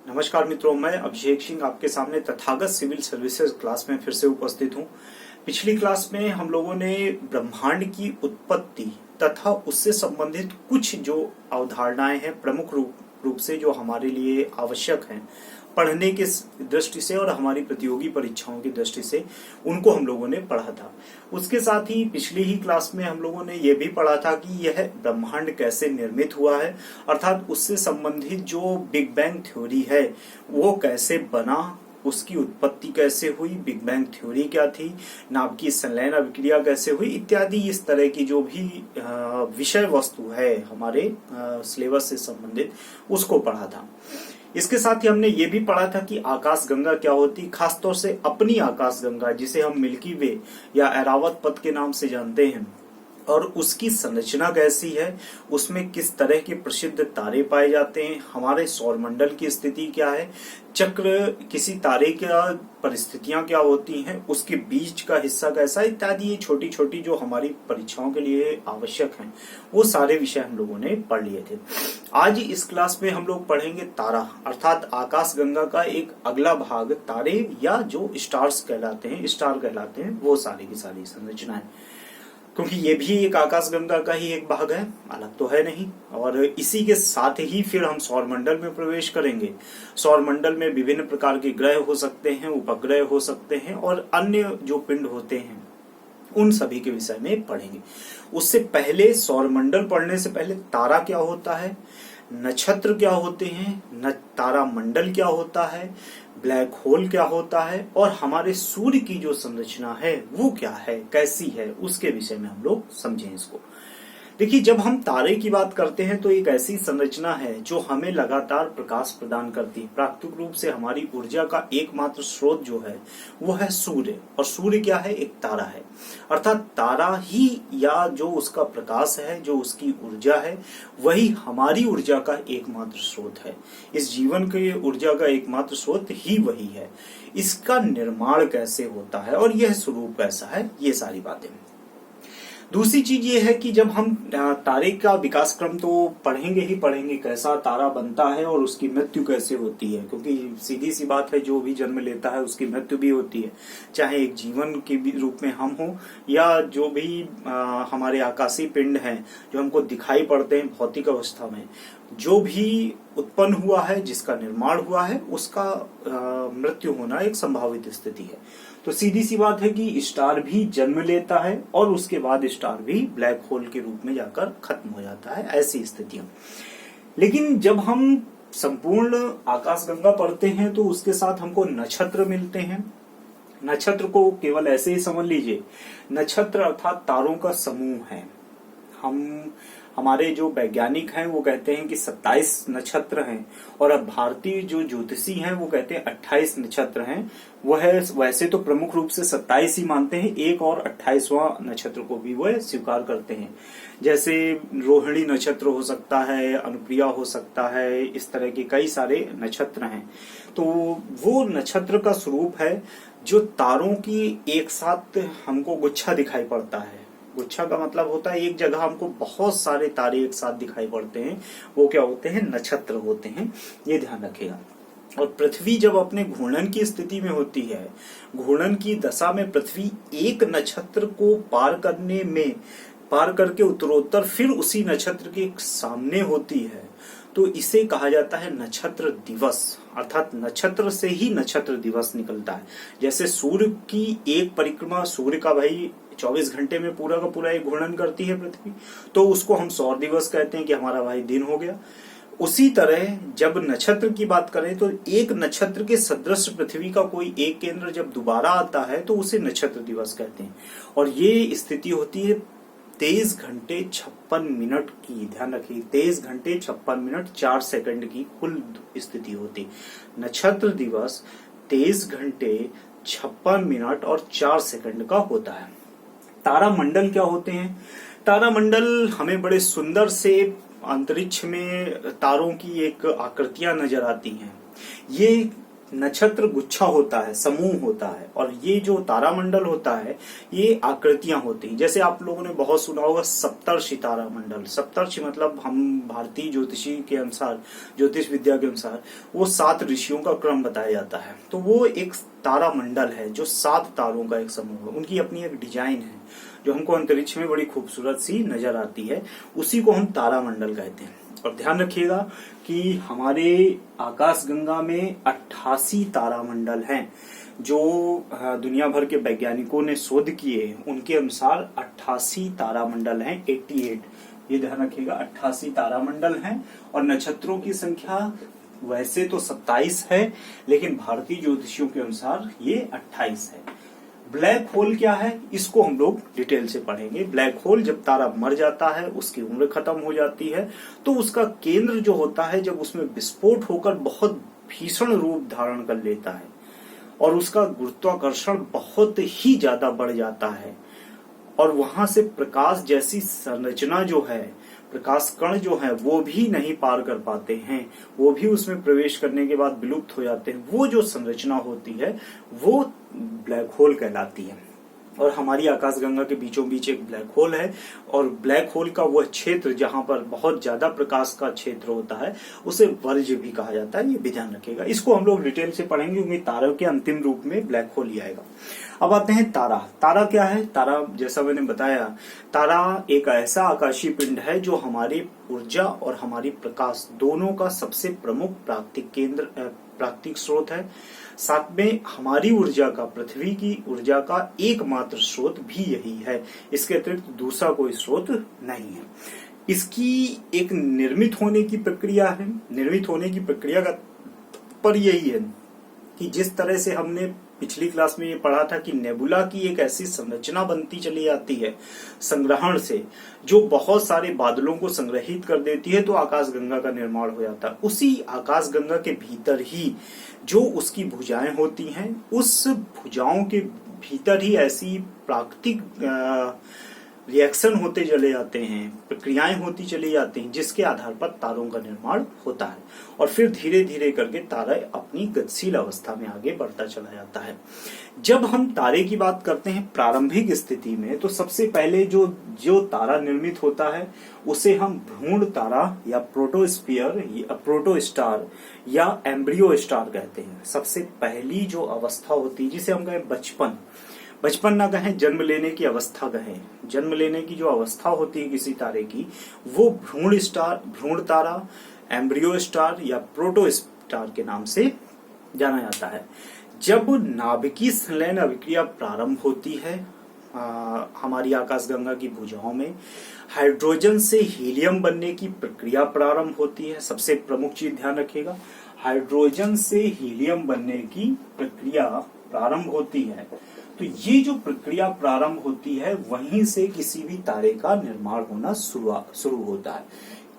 नमस्कार मित्रों, मैं अभिषेक सिंह आपके सामने तथागत सिविल सर्विसेज क्लास में फिर से उपस्थित हूं। पिछली क्लास में हम लोगों ने ब्रह्मांड की उत्पत्ति तथा उससे संबंधित कुछ जो अवधारणाएं हैं प्रमुख रूप से जो हमारे लिए आवश्यक हैं पढ़ने के दृष्टि से और हमारी प्रतियोगी परीक्षाओं की दृष्टि से, उनको हम लोगों ने पढ़ा था। उसके साथ ही पिछली ही क्लास में हम लोगों ने यह भी पढ़ा था कि यह ब्रह्मांड कैसे निर्मित हुआ है, अर्थात उससे संबंधित जो बिग बैंग थ्योरी है वो कैसे बना, उसकी उत्पत्ति कैसे हुई, बिग बैंग थ्योरी क्या थी, नाभ की संलयन अभिक्रिया कैसे हुई इत्यादि। इस तरह की जो भी विषय वस्तु है हमारे सिलेबस से संबंधित उसको पढ़ा था। इसके साथ ही हमने ये भी पढ़ा था कि आकाश गंगा क्या होती, खासतौर से अपनी आकाश गंगा जिसे हम मिल्की वे या ऐरावत पथ के नाम से जानते हैं, और उसकी संरचना कैसी है, उसमें किस तरह के प्रसिद्ध तारे पाए जाते हैं, हमारे सौरमंडल की स्थिति क्या है, चक्र किसी तारे की परिस्थितियां क्या होती हैं, उसके बीच का हिस्सा कैसा, इत्यादि। ये छोटी छोटी जो हमारी परीक्षाओं के लिए आवश्यक हैं वो सारे विषय हम लोगों ने पढ़ लिए थे। आज इस क्लास में हम लोग पढ़ेंगे तारा, अर्थात आकाश गंगा का एक अगला भाग, तारे या जो स्टार्स कहलाते हैं, स्टार कहलाते हैं, वो सारी की सारी संरचनाएं, क्योंकि ये भी एक आकाश गंगा का ही एक भाग है, अलग तो है नहीं। और इसी के साथ ही फिर हम सौरमंडल में प्रवेश करेंगे। सौरमंडल में विभिन्न प्रकार के ग्रह हो सकते हैं, उपग्रह हो सकते हैं, और अन्य जो पिंड होते हैं उन सभी के विषय में पढ़ेंगे। उससे पहले, सौरमंडल पढ़ने से पहले तारा क्या होता है, नक्षत्र क्या होते हैं, तारा मंडल क्या होता है, ब्लैक होल क्या होता है, और हमारे सूर्य की जो संरचना है वो क्या है, कैसी है, उसके विषय में हम लोग समझें इसको। देखिए, जब हम तारे की बात करते हैं तो एक ऐसी संरचना है जो हमें लगातार प्रकाश प्रदान करती है। प्राकृतिक रूप से हमारी ऊर्जा का एकमात्र स्रोत जो है वो है सूर्य, और सूर्य क्या है, एक तारा है। अर्थात तारा ही या जो उसका प्रकाश है, जो उसकी ऊर्जा है, वही हमारी ऊर्जा का एकमात्र स्रोत है। इस जीवन के ऊर्जा का एकमात्र स्रोत ही वही है। इसका निर्माण कैसे होता है और यह स्वरूप कैसा है, ये सारी बातें। दूसरी चीज ये है कि जब हम तारे का विकास क्रम तो पढ़ेंगे ही पढ़ेंगे, कैसा तारा बनता है और उसकी मृत्यु कैसे होती है, क्योंकि सीधी सी बात है, जो भी जन्म लेता है उसकी मृत्यु भी होती है, चाहे एक जीवन के रूप में हम हो या जो भी हमारे आकाशीय पिंड हैं जो हमको दिखाई पड़ते हैं भौतिक अवस्था में। जो भी उत्पन्न हुआ है, जिसका निर्माण हुआ है, उसका मृत्यु होना एक संभावित स्थिति है। तो सीधी सी बात है कि स्टार भी जन्म लेता है और उसके बाद स्टार भी ब्लैक होल के रूप में जाकर खत्म हो जाता है, ऐसी स्थितियां। लेकिन जब हम संपूर्ण आकाशगंगा पढ़ते हैं तो उसके साथ हमको नक्षत्र मिलते हैं। नक्षत्र को केवल ऐसे ही समझ लीजिए, नक्षत्र अर्थात तारों का समूह है। हमारे जो वैज्ञानिक हैं वो कहते हैं कि 27 नक्षत्र हैं, और अब भारतीय जो ज्योतिषी हैं वो कहते हैं 28 नक्षत्र हैं। वो है, वैसे तो प्रमुख रूप से 27 ही मानते हैं, एक और 28वां नक्षत्र को भी वो स्वीकार करते हैं। जैसे रोहिणी नक्षत्र हो सकता है, अनुप्रिया हो सकता है, इस तरह के कई सारे नक्षत्र हैं। तो वो नक्षत्र का स्वरूप है जो तारों की एक साथ हमको गुच्छा दिखाई पड़ता है। गुच्छा का मतलब होता है एक जगह हमको बहुत सारे तारे एक साथ दिखाई पड़ते हैं, वो क्या होते हैं, नक्षत्र होते हैं, ये ध्यान रखिएगा। और पृथ्वी जब अपने घूर्णन की स्थिति में होती है, घूर्णन की दशा में पृथ्वी एक नक्षत्र को पार करके उत्तरोत्तर फिर उसी नक्षत्र के सामने होती है, तो इसे कहा जाता है नक्षत्र दिवस। अर्थात नक्षत्र से ही नक्षत्र दिवस निकलता है। जैसे सूर्य की एक परिक्रमा, सूर्य का भाई 24 घंटे में पूरा का पूरा एक घूर्णन करती है पृथ्वी, तो उसको हम सौर दिवस कहते हैं कि हमारा भाई दिन हो गया। उसी तरह जब नक्षत्र की बात करें तो एक नक्षत्र के सदृश पृथ्वी का कोई एक केंद्र जब दोबारा आता है तो उसे नक्षत्र दिवस कहते हैं। और ये स्थिति होती है 23 घंटे 56 मिनट की। ध्यान रखिए, 23 घंटे 56 मिनट 4 सेकंड की कुल स्थिति होती। नक्षत्र दिवस 23 घंटे 56 मिनट और 4 सेकंड का होता है। तारा मंडल क्या होते हैं? तारा मंडल हमें बड़े सुंदर से अंतरिक्ष में तारों की एक आकृतियां नजर आती हैं। ये नक्षत्र गुच्छा होता है, समूह होता है, और ये जो तारामंडल होता है ये आकृतियां होती हैं। जैसे आप लोगों ने बहुत सुना होगा सप्तर्षि तारामंडल। सप्तर्षि मतलब हम भारतीय ज्योतिषी के अनुसार, ज्योतिष विद्या के अनुसार वो 7 ऋषियों का क्रम बताया जाता है। तो वो एक तारामंडल है जो 7 तारों का एक समूह है। उनकी अपनी एक डिजाइन है जो हमको अंतरिक्ष में बड़ी खूबसूरत सी नजर आती है, उसी को हम तारामंडल कहते हैं। और ध्यान रखिएगा कि हमारे आकाशगंगा में 88 तारामंडल हैं जो दुनिया भर के वैज्ञानिकों ने शोध किए। उनके अनुसार 88 तारामंडल हैं, 88। ये ध्यान रखिएगा, 88 तारामंडल हैं। और नक्षत्रों की संख्या वैसे तो 27 है, लेकिन भारतीय ज्योतिषियों के अनुसार ये 28 है। ब्लैक होल क्या है, इसको हम लोग डिटेल से पढ़ेंगे। ब्लैक होल जब तारा मर जाता है, उसकी उम्र खत्म हो जाती है, तो उसका केंद्र जो होता है जब उसमें विस्फोट होकर बहुत भीषण रूप धारण कर लेता है और उसका गुरुत्वाकर्षण बहुत ही ज्यादा बढ़ जाता है, और वहां से प्रकाश जैसी संरचना जो है, प्रकाश कण जो है वो भी नहीं पार कर पाते हैं, वो भी उसमें प्रवेश करने के बाद विलुप्त हो जाते हैं। वो जो संरचना होती है वो ब्लैक होल कहलाती है। और हमारी आकाशगंगा के बीचों बीच एक ब्लैक होल है, और ब्लैक होल का वह क्षेत्र जहां पर बहुत ज्यादा प्रकाश का क्षेत्र होता है उसे वर्ज भी कहा जाता है। ये भी ध्यान रखिएगा, इसको हम लोग डिटेल से पढ़ेंगे क्योंकि तारों के अंतिम रूप में ब्लैक होल ही आएगा। अब आते हैं तारा। तारा क्या है? तारा जैसा मैंने बताया, तारा एक ऐसा आकाशीय पिंड है जो हमारी ऊर्जा और हमारी प्रकाश दोनों का सबसे प्रमुख प्राकृतिक स्रोत है। साथ में हमारी ऊर्जा का, पृथ्वी की ऊर्जा का एकमात्र स्रोत भी यही है। इसके अतिरिक्त दूसरा कोई स्रोत नहीं है। इसकी एक निर्मित होने की प्रक्रिया है। निर्मित होने की प्रक्रिया का पर यही है कि जिस तरह से हमने पिछली क्लास में ये पढ़ा था कि नेबुला की एक ऐसी संरचना बनती चली जाती है संग्रहण से, जो बहुत सारे बादलों को संग्रहित कर देती है, तो आकाशगंगा का निर्माण हो जाता है। उसी आकाशगंगा के भीतर ही जो उसकी भुजाएं होती हैं, उस भुजाओं के भीतर ही ऐसी प्राकृतिक रिएक्शन होते चले जाते हैं, प्रक्रियाएं होती चली जाती हैं, जिसके आधार पर तारों का निर्माण होता है। और फिर धीरे धीरे करके तारा अपनी गतिशील अवस्था में आगे बढ़ता चला जाता है। जब हम तारे की बात करते हैं प्रारंभिक स्थिति में, तो सबसे पहले जो तारा निर्मित होता है उसे हम भ्रूण तारा या प्रोटोस्फीयर या प्रोटोस्टार या एम्ब्रियो स्टार कहते हैं। सबसे पहली जो अवस्था होती है, जिसे हम कहें बचपन ना कहें, जन्म लेने की अवस्था कहें, जन्म लेने की जो अवस्था होती है किसी तारे की, वो भ्रूण तारा, एम्ब्रियो स्टार या प्रोटो स्टार के नाम से जाना जाता है। जब नाभिकीय संलयन अभिक्रिया प्रारंभ होती है हमारी आकाशगंगा की भुजाओं में, हाइड्रोजन से हीलियम बनने की प्रक्रिया प्रारंभ होती है। सबसे प्रमुख चीज ध्यान रखिएगा, हाइड्रोजन से हीलियम बनने की प्रक्रिया प्रारंभ होती है। तो ये जो प्रक्रिया प्रारंभ होती है, वहीं से किसी भी तारे का निर्माण होना शुरू होता है,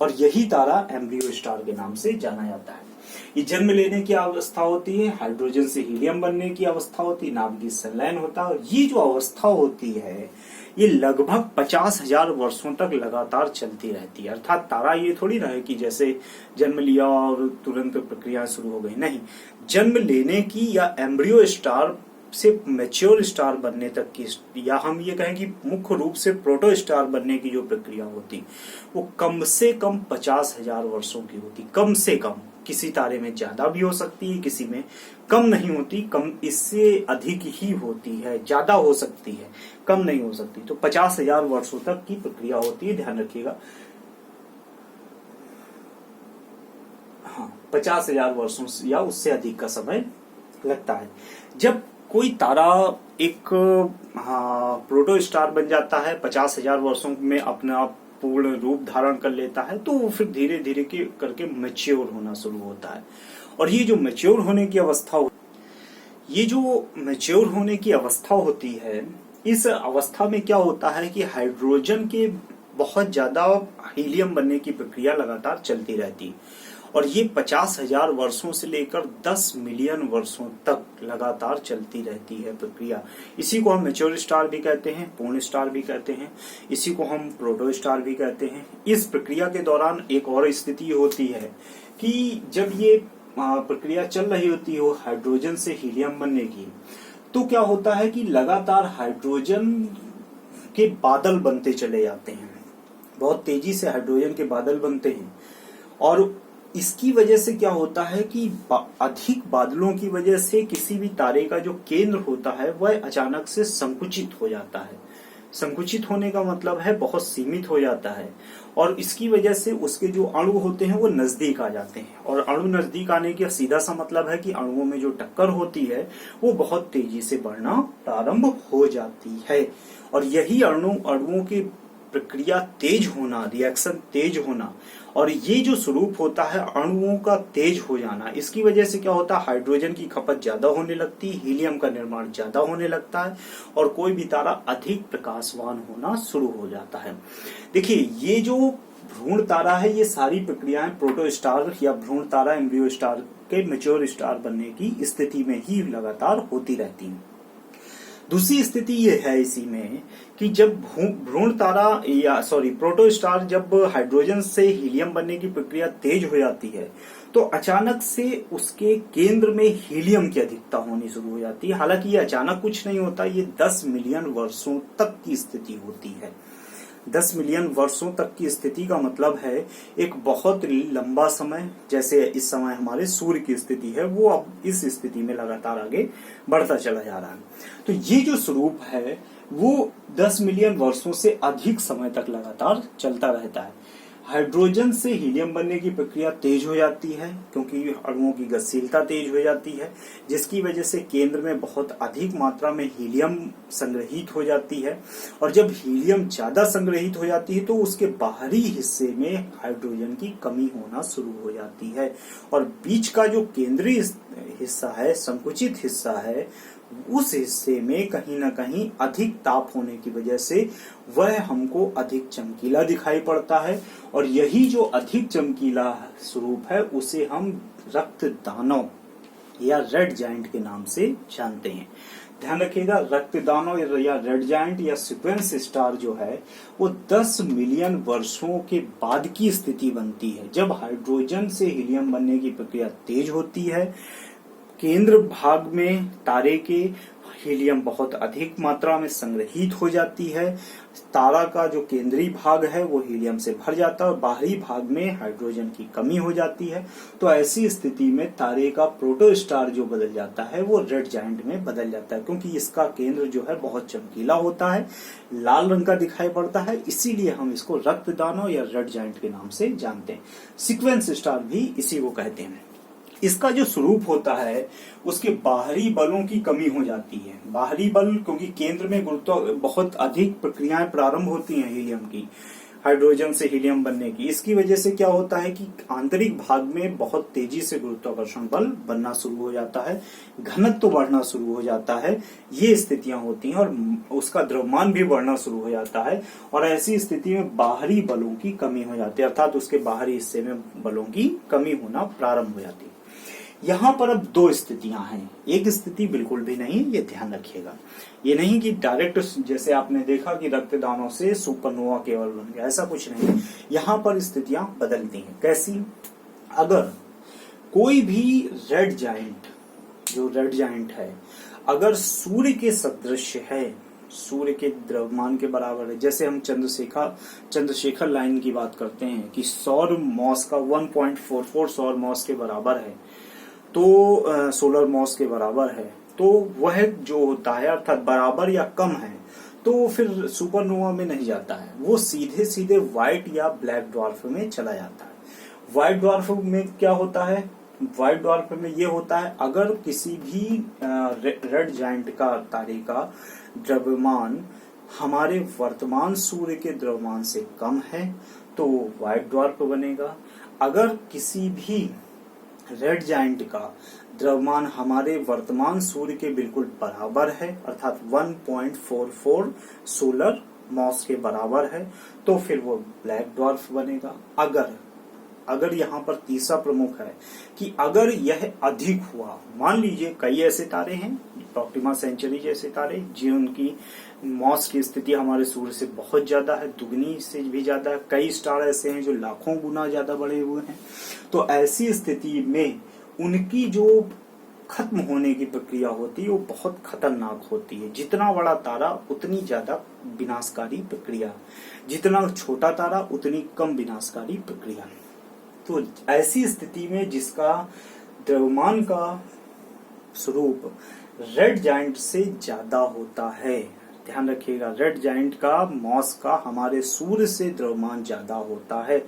और यही तारा एम्ब्रियो स्टार के नाम से जाना जाता है। ये जन्म लेने की अवस्था होती है, हाइड्रोजन से हीलियम बनने की अवस्था होती है, नाभिकीय संलयन होता है। और ये जो अवस्था होती है ये लगभग 50,000 वर्षों तक लगातार चलती रहती है। अर्थात तारा ये थोड़ी ना है कि जैसे जन्म लिया और तुरंत प्रक्रिया शुरू हो गई, नहीं। जन्म लेने की या एम्ब्रियो स्टार से मैच्योर स्टार बनने तक की, या हम ये कहें कि मुख्य रूप से प्रोटो स्टार बनने की जो प्रक्रिया होती, वो कम से कम 50,000 वर्षों की होती। कम से कम, किसी तारे में ज्यादा भी हो सकती है, किसी में कम नहीं होती, कम इससे अधिक ही होती है, ज्यादा हो सकती है, कम नहीं हो सकती। तो 50,000 वर्षों तक की प्रक्रिया होती है, ध्यान रखिएगा। हाँ, 50,000 वर्षों या उससे अधिक का समय लगता है। जब कोई तारा एक प्रोटो स्टार बन जाता है, 50,000 वर्षों में अपना पूर्ण रूप धारण कर लेता है, तो वो फिर धीरे धीरे करके मैच्योर होना शुरू होता है। और ये जो मैच्योर होने की अवस्था होती है, इस अवस्था में क्या होता है कि हाइड्रोजन के बहुत ज्यादा हीलियम बनने की प्रक्रिया लगातार चलती रहती है। और ये 50,000 वर्षों से लेकर 10 मिलियन वर्षों तक लगातार चलती रहती है प्रक्रिया। इसी को हम मैच्योर स्टार भी कहते हैं, पूर्ण स्टार भी कहते हैं, इसी को हम प्रोटो स्टार भी कहते हैं। इस प्रक्रिया के दौरान एक और स्थिति होती है कि जब ये प्रक्रिया चल रही होती है वो हाइड्रोजन से हीलियम बनने की, तो क्या होता है कि लगातार हाइड्रोजन के बादल बनते चले जाते हैं, बहुत तेजी से हाइड्रोजन के बादल बनते हैं। और इसकी वजह से क्या होता है कि अधिक बादलों की वजह से किसी भी तारे का जो केंद्र होता है वह अचानक से संकुचित हो जाता है। संकुचित होने का मतलब है बहुत सीमित हो जाता है, और इसकी वजह से उसके जो अणु होते हैं वो नजदीक आ जाते हैं, और अणु नजदीक आने का सीधा सा मतलब है कि अणुओं में जो टक्कर होती है वो बहुत तेजी से बढ़ना प्रारंभ हो जाती है। और यही अणुओं की प्रक्रिया तेज होना, रिएक्शन तेज होना, और ये जो स्वरूप होता है अणुओं का तेज हो जाना, इसकी वजह से क्या होता है, हाइड्रोजन की खपत ज्यादा होने लगती है, हीलियम का निर्माण ज्यादा होने लगता है, और कोई भी तारा अधिक प्रकाशवान होना शुरू हो जाता है। देखिए, ये जो भ्रूण तारा है, ये सारी प्रक्रियाएं प्रोटोस्टार या भ्रूण तारा, एम्ब्रियो स्टार के मैच्योर स्टार बनने की स्थिति में ही लगातार होती रहती है। दूसरी स्थिति ये है इसी में कि जब भ्रूण तारा या प्रोटोस्टार जब हाइड्रोजन से हीलियम बनने की प्रक्रिया तेज हो जाती है, तो अचानक से उसके केंद्र में हीलियम की अधिकता होनी शुरू हो जाती है। हालांकि ये अचानक कुछ नहीं होता, ये 10 मिलियन वर्षों तक की स्थिति होती है। 10 मिलियन वर्षों तक की स्थिति का मतलब है एक बहुत लंबा समय। जैसे इस समय हमारे सूर्य की स्थिति है, वो अब इस स्थिति में लगातार आगे बढ़ता चला जा रहा है। तो ये जो स्वरूप है वो 10 मिलियन वर्षों से अधिक समय तक लगातार चलता रहता है। हाइड्रोजन से हीलियम बनने की प्रक्रिया तेज हो जाती है क्योंकि अणुओं की गतिशीलता तेज हो जाती है, जिसकी वजह से केंद्र में बहुत अधिक मात्रा में हीलियम संग्रहित हो जाती है। और जब हीलियम ज्यादा संग्रहित हो जाती है तो उसके बाहरी हिस्से में हाइड्रोजन की कमी होना शुरू हो जाती है, और बीच का जो केंद्रीय हिस्सा है, संकुचित हिस्सा है, उस हिस्से में कहीं ना कहीं अधिक ताप होने की वजह से वह हमको अधिक चमकीला दिखाई पड़ता है। और यही जो अधिक चमकीला स्वरूप है उसे हम रक्त दानव या रेड जायंट के नाम से जानते हैं। ध्यान रखिएगा, रक्त दानव या रेड जायंट या सीक्वेंस स्टार जो है वो 10 मिलियन वर्षों के बाद की स्थिति बनती है, जब हाइड्रोजन से हीलियम बनने की प्रक्रिया तेज होती है। केंद्र भाग में तारे के हीलियम बहुत अधिक मात्रा में संग्रहित हो जाती है, तारा का जो केंद्रीय भाग है वो हीलियम से भर जाता है और बाहरी भाग में हाइड्रोजन की कमी हो जाती है। तो ऐसी स्थिति में तारे का प्रोटोस्टार जो बदल जाता है वो रेड जायंट में बदल जाता है, क्योंकि इसका केंद्र जो है बहुत चमकीला होता है, लाल रंग का दिखाई पड़ता है, इसीलिए हम इसको रक्तदानव या रेड जायंट के नाम से जानते हैं। सीक्वेंस स्टार भी इसी को कहते हैं। इसका जो स्वरूप होता है उसके बाहरी बलों की कमी हो जाती है। बाहरी बल, क्योंकि केंद्र में गुरुत्व बहुत अधिक प्रक्रियाएं प्रारंभ होती हैं हीलियम की, हाइड्रोजन से हीलियम बनने की। इसकी वजह से क्या होता है कि आंतरिक भाग में बहुत तेजी से गुरुत्वाकर्षण बल बनना शुरू हो जाता है, घनत्व बढ़ना शुरू हो जाता है, ये स्थितियां होती हैं, और उसका द्रव्यमान भी बढ़ना शुरू हो जाता है। और ऐसी स्थिति में बाहरी बलों की कमी हो जाती है, अर्थात उसके बाहरी हिस्से में बलों की कमी होना प्रारंभ हो जाती है। यहाँ पर अब दो स्थितियां हैं, एक स्थिति बिल्कुल भी नहीं, ये ध्यान रखिएगा। ये नहीं कि डायरेक्ट जैसे आपने देखा कि रक्तदानों से सुपरनोवा केवल बन गया, ऐसा कुछ नहीं। यहाँ पर स्थितियां बदलती हैं। कैसी? अगर कोई भी रेड जायंट, जो रेड जायंट है, अगर सूर्य के सदृश है, सूर्य के द्रव्यमान के बराबर है, जैसे हम चंद्रशेखर लाइन की बात करते हैं कि सौर मॉस का 1.44 सौर मॉस के बराबर है, तो सोलर मॉस के बराबर है, तो वह जो होता है अर्थात बराबर या कम है, तो फिर सुपरनोवा में नहीं जाता है, वो सीधे सीधे व्हाइट या ब्लैक ड्वार्फ में चला जाता है। व्हाइट ड्वार्फ में क्या होता है? व्हाइट ड्वार्फ में ये होता है, अगर किसी भी रेड जायंट का तारे का द्रव्यमान हमारे वर्तमान सूर्य के द्रव्यमान से कम है तो व्हाइट ड्वार्फ बनेगा। अगर किसी भी रेड जायंट का द्रव्यमान हमारे वर्तमान सूर्य के बिल्कुल बराबर है, अर्थात 1.44 सोलर मॉस के बराबर है, तो फिर वो ब्लैक ड्वार्फ बनेगा। अगर यहाँ पर तीसरा प्रमुख है कि अगर यह अधिक हुआ, मान लीजिए कई ऐसे तारे हैं, प्रॉक्सिमा सेंचुरी जैसे तारे, जिनकी मॉस की स्थिति हमारे सूर्य से बहुत ज्यादा है, दुगनी से भी ज्यादा है, कई स्टार ऐसे हैं जो लाखों गुना ज्यादा बड़े हुए हैं, तो ऐसी स्थिति में उनकी जो खत्म होने की प्रक्रिया होती है वो बहुत खतरनाक होती है। जितना बड़ा तारा उतनी ज्यादा विनाशकारी प्रक्रिया, जितना छोटा तारा उतनी कम विनाशकारी प्रक्रिया। तो ऐसी स्थिति में जिसका द्रव्यमान का स्वरूप रेड जाइंट से ज्यादा होता है, ध्यान रखिएगा, रेड जाइंट का मॉस का हमारे सूर्य से द्रव्यमान ज्यादा होता है,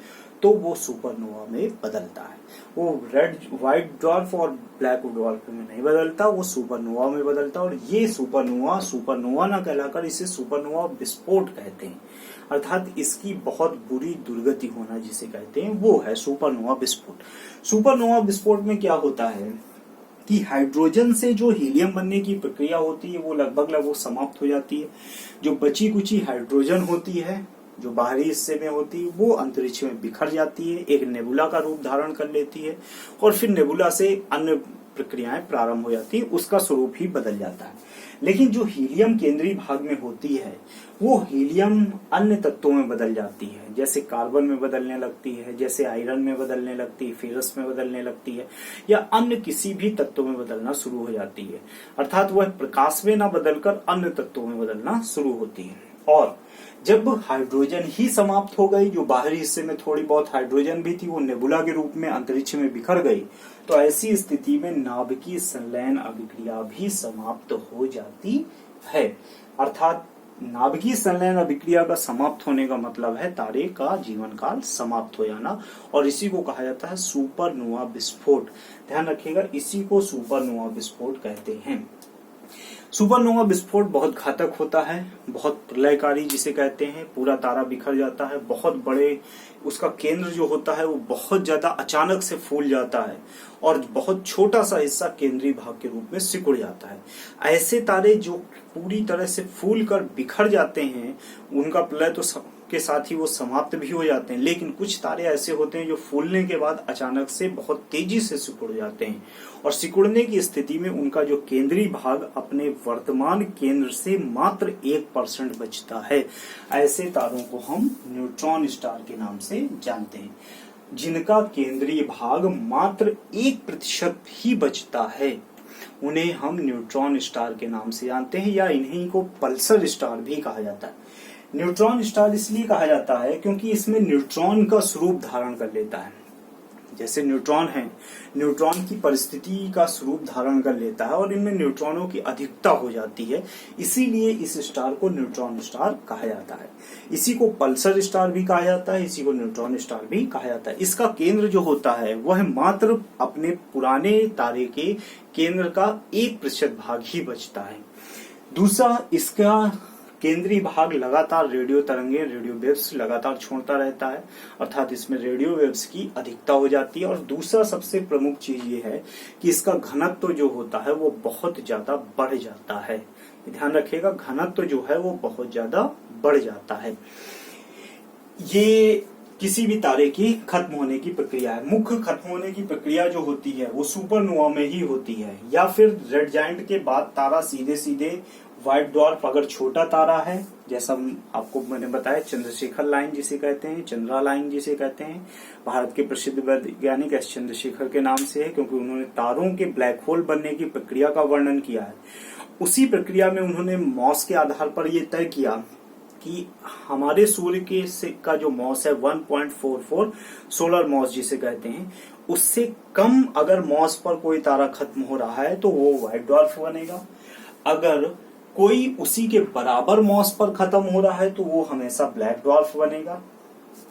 तो वो सुपरनोवा में बदलता है। वो रेड व्हाइट ड्वार्फ और ब्लैक ड्वार्फ में नहीं बदलता, वो सुपरनोवा में बदलता। और ये सुपरनोवा सुपरनोवा ना कहलाकर इसे सुपरनोवा विस्फोट कहते हैं, अर्थात इसकी बहुत बुरी दुर्गति होना जिसे कहते हैं वो है सुपरनोवा विस्फोट। सुपरनोवा विस्फोट में क्या होता है कि हाइड्रोजन से जो हीलियम बनने की प्रक्रिया होती है वो लगभग समाप्त हो जाती है। जो बची कुची हाइड्रोजन होती है जो बाहरी हिस्से में होती है वो अंतरिक्ष में बिखर जाती है, एक नेबुला का रूप धारण कर लेती है और फिर नेबुला से अन्य प्रक्रियाएं प्रारंभ हो जाती है, उसका स्वरूप ही बदल जाता है। लेकिन जो हीलियम केंद्रीय भाग में होती है वो हीलियम अन्य तत्वों में बदल जाती है, जैसे कार्बन में बदलने लगती है, जैसे आयरन में बदलने लगती है, फेरस में बदलने लगती है, या अन्य किसी भी तत्वों में बदलना शुरू हो जाती है। अर्थात वह प्रकाश में न बदलकर अन्य तत्वों में बदलना शुरू होती है। और जब हाइड्रोजन ही समाप्त हो गई, जो बाहरी हिस्से में थोड़ी बहुत हाइड्रोजन भी थी वो नेबुला के रूप में अंतरिक्ष में बिखर गई, तो ऐसी स्थिति में नाभिकीय संलयन अभिक्रिया भी समाप्त हो जाती है। अर्थात नाभिकीय संलयन अभिक्रिया का समाप्त होने का मतलब है तारे का जीवन काल समाप्त हो जाना, और इसी को कहा जाता है सुपरनोवा विस्फोट। ध्यान रखिएगा, इसी को सुपरनोवा विस्फोट कहते हैं। सुपरनोवा विस्फोट बहुत घातक होता है, बहुत प्रलयकारी जिसे कहते हैं, पूरा तारा बिखर जाता है, बहुत बड़े उसका केंद्र जो होता है वो बहुत ज्यादा अचानक से फूल जाता है और बहुत छोटा सा हिस्सा केंद्रीय भाग के रूप में सिकुड़ जाता है। ऐसे तारे जो पूरी तरह से फूल कर बिखर जाते हैं उनका प्रलय तो के साथ ही वो समाप्त भी हो जाते हैं, लेकिन कुछ तारे ऐसे होते हैं जो फूलने के बाद अचानक से बहुत तेजी से सिकुड़ जाते हैं और सिकुड़ने की स्थिति में उनका जो केंद्रीय भाग अपने वर्तमान केंद्र से मात्र 1% बचता है। ऐसे तारों को हम न्यूट्रॉन स्टार के नाम से जानते हैं। जिनका केंद्रीय भाग मात्र 1% ही बचता है उन्हें हम न्यूट्रॉन स्टार के नाम से जानते हैं, या इन्हीं को पल्सर स्टार भी कहा जाता है। न्यूट्रॉन स्टार इसलिए कहा जाता है क्योंकि इसमें न्यूट्रॉन का स्वरूप धारण कर लेता है। जैसे न्यूट्रॉन है, न्यूट्रॉन की परिस्थिति का स्वरूप धारण कर लेता है और इनमें न्यूट्रॉनों की अधिकता हो जाती है, इसीलिए इस स्टार को न्यूट्रॉन स्टार कहा जाता है। इसी को पल्सर स्टार भी कहा जाता है, इसी को न्यूट्रॉन स्टार भी कहा जाता है। इसका केंद्र जो होता है वह मात्र अपने पुराने तारे के केंद्र का 1% भाग ही बचता है। दूसरा, इसका केंद्रीय भाग लगातार रेडियो तरंगे, रेडियो वेव्स लगातार छोड़ता रहता है, अर्थात इसमें रेडियो वेव्स की अधिकता हो जाती है। और दूसरा सबसे प्रमुख चीज ये है कि इसका घनत्व जो होता है वो बहुत ज्यादा बढ़ जाता है। ध्यान रखिएगा, घनत्व जो है वो बहुत ज्यादा बढ़ जाता है। ये किसी भी तारे की खत्म होने की प्रक्रिया है। मुख्य खत्म होने की प्रक्रिया जो होती है वो सुपरनोवा में ही होती है, या फिर रेड जायंट के बाद तारा सीधे सीधे व्हाइट ड्वार्फ अगर छोटा तारा है, जैसा आपको मैंने बताया चंद्रशेखर लाइन जिसे कहते हैं, चंद्रा लाइन जिसे कहते हैं, भारत के प्रसिद्ध वैज्ञानिक एस चंद्रशेखर के नाम से है क्योंकि उन्होंने तारों के ब्लैक होल बनने की प्रक्रिया का वर्णन किया है। उसी प्रक्रिया में उन्होंने मॉस के आधार पर यह तय किया कि हमारे सूर्य के का जो मॉस है 1.44 सोलर मॉस जिसे कहते हैं, उससे कम अगर मॉस पर कोई तारा खत्म हो रहा है तो वो व्हाइट ड्वार्फ बनेगा। अगर कोई उसी के बराबर मॉस पर खत्म हो रहा है तो वो हमेशा ब्लैक ड्वार्फ बनेगा।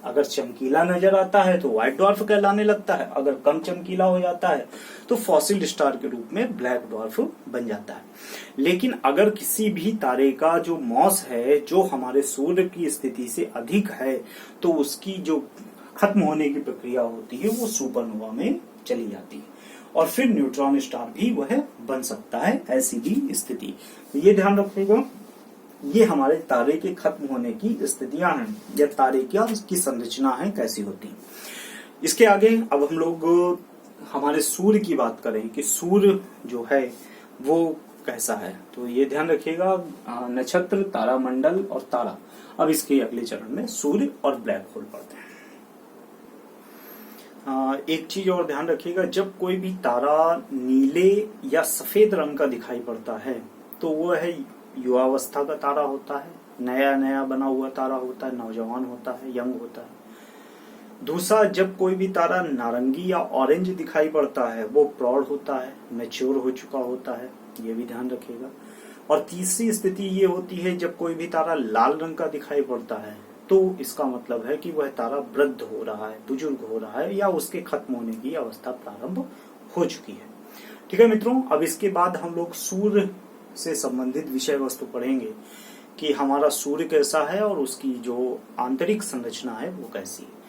अगर चमकीला नजर आता है तो व्हाइट ड्वार्फ कहलाने लगता है, अगर कम चमकीला हो जाता है तो फॉसिल स्टार के रूप में ब्लैक ड्वार्फ बन जाता है। लेकिन अगर किसी भी तारे का जो मॉस है जो हमारे सूर्य की स्थिति से अधिक है तो उसकी जो खत्म होने की प्रक्रिया होती है वो सुपरनोवा में चली जाती है और फिर न्यूट्रॉन स्टार भी वह बन सकता है ऐसी भी स्थिति। ये ध्यान रखिएगा, ये हमारे तारे के खत्म होने की स्थितियां हैं या तारे की संरचना है कैसी होती है। इसके आगे अब हम लोग हमारे सूर्य की बात करें कि सूर्य जो है वो कैसा है, तो ये ध्यान रखिएगा, नक्षत्र, तारामंडल और तारा। अब इसके अगले चरण में सूर्य और ब्लैक होल पढ़ते हैं। एक चीज और ध्यान रखिएगा, जब कोई भी तारा नीले या सफेद रंग का दिखाई पड़ता है तो वो है युवावस्था का तारा होता है, नया नया बना हुआ तारा होता है, नौजवान होता है, यंग होता है। दूसरा, जब कोई भी तारा नारंगी या ऑरेंज दिखाई पड़ता है वो प्रौढ़ होता है, मैच्योर हो चुका होता है, ये भी ध्यान रखिएगा। और तीसरी स्थिति ये होती है जब कोई भी तारा लाल रंग का दिखाई पड़ता है तो इसका मतलब है कि वह तारा वृद्ध हो रहा है, बुजुर्ग हो रहा है, या उसके खत्म होने की अवस्था प्रारंभ हो चुकी है। ठीक है मित्रों, अब इसके बाद हम लोग सूर्य से संबंधित विषय वस्तु पढ़ेंगे कि हमारा सूर्य कैसा है और उसकी जो आंतरिक संरचना है वो कैसी है।